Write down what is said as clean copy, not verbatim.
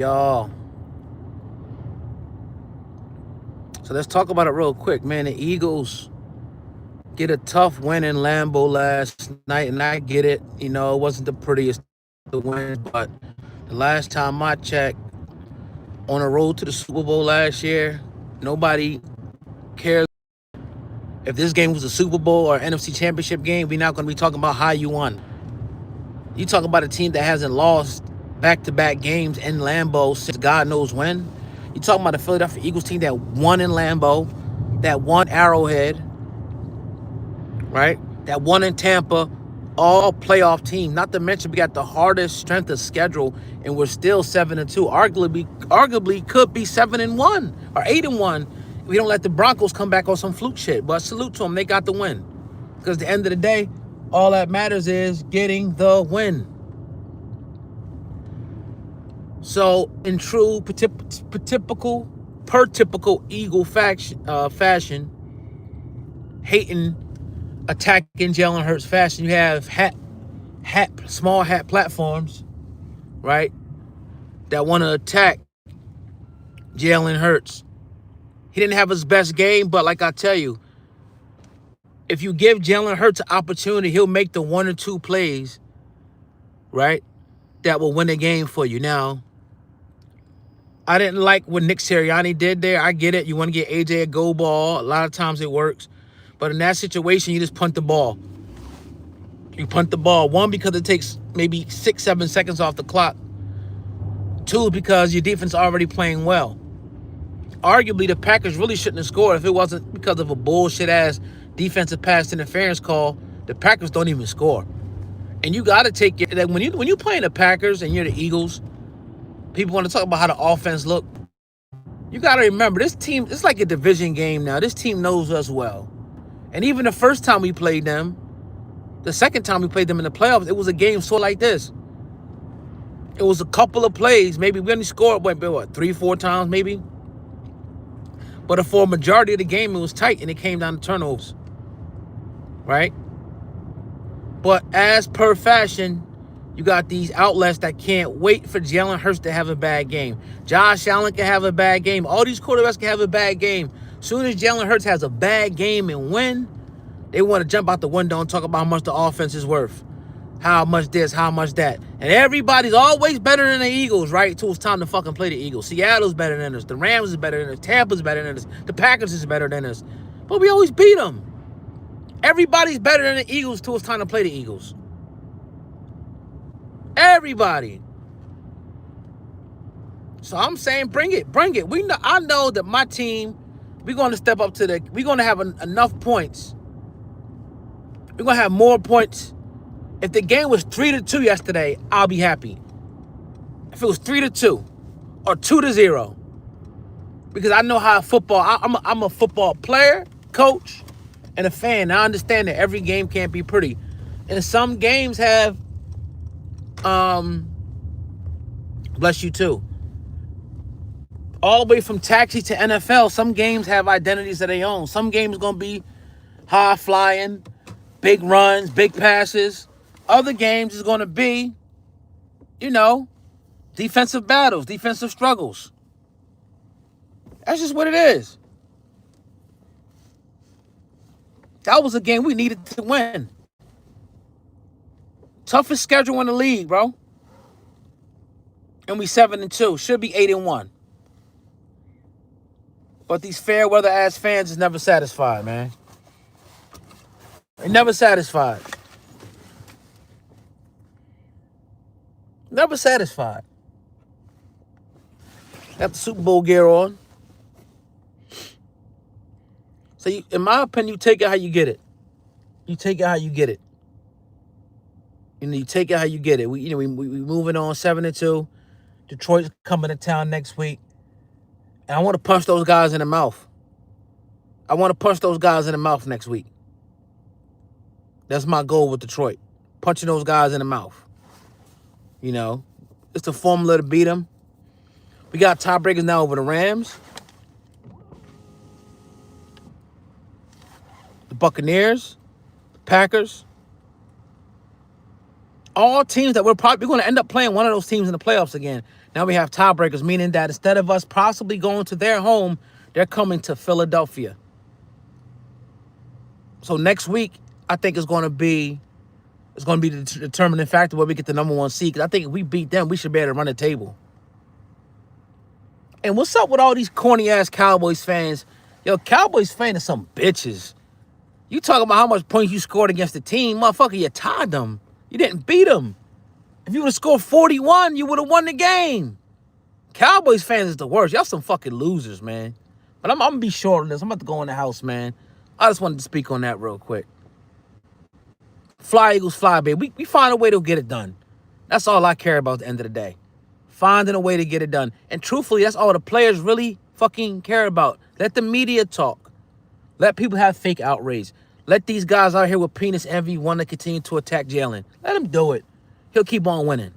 y'all. So let's talk about it real quick, man. The Eagles get a tough win in Lambeau last night, and I get it. It wasn't the prettiest of wins, but the last time I checked, on the road to the Super Bowl last year, nobody cares if this game was a Super Bowl or NFC Championship game. We're not going to be talking about how you won. You talk about a team that hasn't lost back-to-back games in Lambeau since God knows when. You talking about the Philadelphia Eagles team that won in Lambeau, that won Arrowhead, right? That won in Tampa, all playoff team. Not to mention we got the hardest strength of schedule, and we're still 7-2. Arguably could be 7-1 or 8-1. We don't let the Broncos come back on some fluke shit. But salute to them, they got the win. Because at the end of the day, all that matters is getting the win. So in true typical Eagle fashion, hating, attacking Jalen Hurts fashion, you have small hat platforms, right, that want to attack Jalen Hurts. He didn't have his best game, but like I tell you, if you give Jalen Hurts an opportunity, he'll make the one or two plays, right, that will win a game for you. Now, I didn't like what Nick Sirianni did there. I get it. You want to get AJ a go ball. A lot of times it works. But in that situation, you just punt the ball. You punt the ball. One, because it takes maybe 6-7 seconds off the clock. Two, because your defense is already playing well. Arguably, the Packers really shouldn't have scored if it wasn't because of a bullshit-ass defensive pass interference call. The Packers don't even score. And you got to take it. That when you playing the Packers and you're the Eagles, people want to talk about how the offense look. You got to remember, this team, it's like a division game now. This team knows us well. And even the first time we played them, the second time we played them in the playoffs, it was a game sort of like this. It was a couple of plays. Maybe we only scored, 3-4 times maybe? But for a majority of the game, it was tight, and it came down to turnovers. Right? But as per fashion, you got these outlets that can't wait for Jalen Hurts to have a bad game. Josh Allen can have a bad game. All these quarterbacks can have a bad game. Soon as Jalen Hurts has a bad game and win, they want to jump out the window and talk about how much the offense is worth. How much this, how much that. And everybody's always better than the Eagles, right? Until it's time to fucking play the Eagles. Seattle's better than us. The Rams is better than us. Tampa's better than us. The Packers is better than us. But we always beat them. Everybody's better than the Eagles until it's time to play the Eagles. Everybody. So I'm saying bring it. I know that my team, we're going to step up to we're going to have enough points. We're going to have more points. If the game was 3-2 yesterday, I'll be happy. If it was 3-2 or 2-0, because I know how football, I'm a football player, coach, and a fan. I understand that every game can't be pretty. And some games have, bless you too, all the way from taxi to NFL, some games have identities of their own. Some games going to be high flying, big runs, big passes. Other games is going to be, defensive battles, defensive struggles. That's just what it is. That was a game we needed to win. Toughest schedule in the league, bro. And we 7-2. Should be 8-1. But these fair weather ass fans is never satisfied, man. They're never satisfied. Never satisfied. Got the Super Bowl gear on. So, in my opinion, you take it how you get it. You take it how you get it. You take it how you get it. We moving on 7-2. Detroit's coming to town next week. And I want to punch those guys in the mouth. I want to punch those guys in the mouth next week. That's my goal with Detroit. Punching those guys in the mouth. It's the formula to beat them. We got tiebreakers now over the Rams, the Buccaneers, the Packers. All teams that we're probably going to end up playing one of those teams in the playoffs again. Now we have tiebreakers, meaning that instead of us possibly going to their home, they're coming to Philadelphia. So next week, I think it's going to be the determining factor where we get the #1 seed. Because I think if we beat them, we should be able to run the table. And what's up with all these corny ass Cowboys fans? Yo, Cowboys fans are some bitches. You talking about how much points you scored against the team, motherfucker? You tied them. You didn't beat them. If you would have scored 41, you would have won the game. Cowboys fans is the worst. Y'all some fucking losers, man. But I'm gonna be short on this. I'm about to go in the house, man. I just wanted to speak on that real quick. Fly, Eagles, fly, baby. We find a way to get it done. That's all I care about at the end of the day. Finding a way to get it done. And truthfully, that's all the players really fucking care about. Let the media talk. Let people have fake outrage. Let these guys out here with penis envy want to continue to attack Jalen. Let him do it. He'll keep on winning.